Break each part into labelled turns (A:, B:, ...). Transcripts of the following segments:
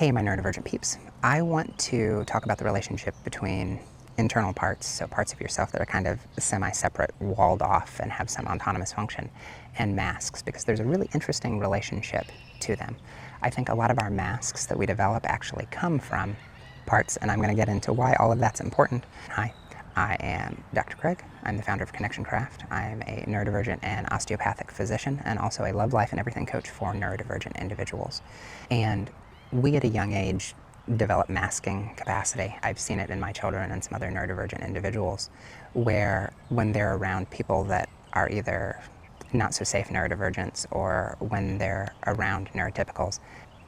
A: Hey, my neurodivergent peeps. I want to talk about the relationship between internal parts, so parts of yourself that are kind of semi-separate, walled off, and have some autonomous function, and masks, because there's a really interesting relationship to them. I think a lot of our masks that we develop actually come from parts, and I'm going to get into why all of that's important. Hi, I am Dr. Craig. I'm the founder of Connection Craft. I'm a neurodivergent and osteopathic physician, and also a love, life, and everything coach for neurodivergent individuals. And we at a young age develop masking capacity. I've seen it in my children and some other neurodivergent individuals, where when they're around people that are either not so safe neurodivergents, or when they're around neurotypicals,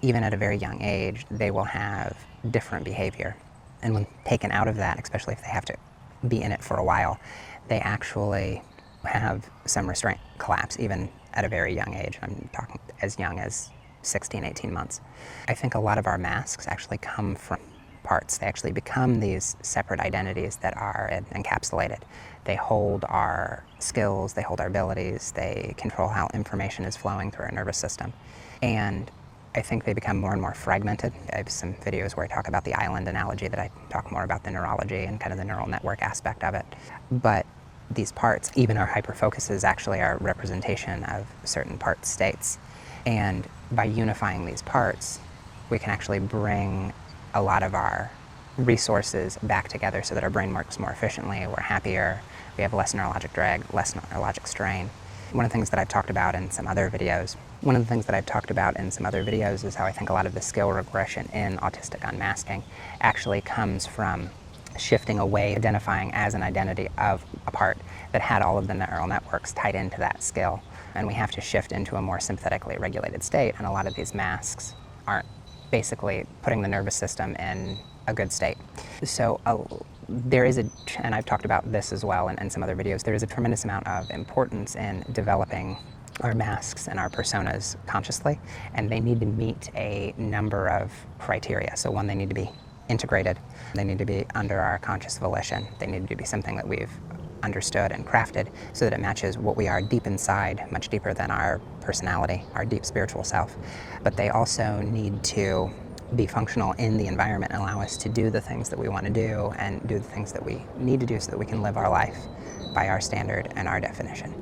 A: even at a very young age, they will have different behavior. And when taken out of that, especially if they have to be in it for a while, they actually have some restraint collapse, even at a very young age. I'm talking as young as 16, 18 months. I think a lot of our masks actually come from parts. They actually become these separate identities that are encapsulated. They hold our skills, they hold our abilities, they control how information is flowing through our nervous system. And I think they become more and more fragmented. I have some videos where I talk about the island analogy, that I talk more about the neurology and kind of the neural network aspect of it. But these parts, even our hyperfocuses, actually are a representation of certain part states. And by unifying these parts, we can actually bring a lot of our resources back together so that our brain works more efficiently, we're happier, we have less neurologic drag, less neurologic strain. One of the things that I've talked about in some other videos is how I think a lot of the skill regression in autistic unmasking actually comes from shifting away, identifying as an identity of a part that had all of the neural networks tied into that skill. And we have to shift into a more sympathetically regulated state, and a lot of these masks aren't basically putting the nervous system in a good state. So there is and I've talked about this as well in some other videos, there is a tremendous amount of importance in developing our masks and our personas consciously, and they need to meet a number of criteria. So one, they need to be integrated, they need to be under our conscious volition, they need to be something that we've understood and crafted so that it matches what we are deep inside, much deeper than our personality, our deep spiritual self. But they also need to be functional in the environment and allow us to do the things that we want to do and do the things that we need to do so that we can live our life by our standard and our definition.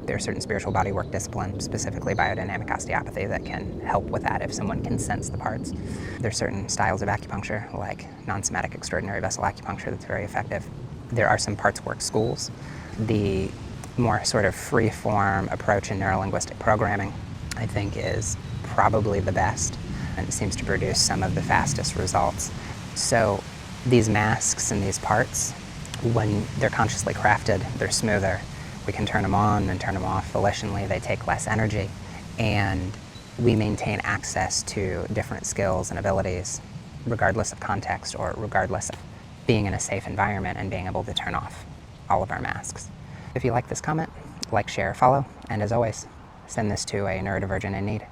A: There are certain spiritual bodywork disciplines, specifically biodynamic osteopathy, that can help with that if someone can sense the parts. There's certain styles of acupuncture, like non-somatic extraordinary vessel acupuncture, that's very effective. There are some parts work schools. The more sort of free-form approach in neuro-linguistic programming, I think, is probably the best, and it seems to produce some of the fastest results. So these masks and these parts, when they're consciously crafted, they're smoother. We can turn them on and turn them off volitionally. They take less energy, and we maintain access to different skills and abilities regardless of context, or regardless of being in a safe environment and being able to turn off all of our masks. If you like this comment, like, share, follow, and as always, send this to a neurodivergent in need.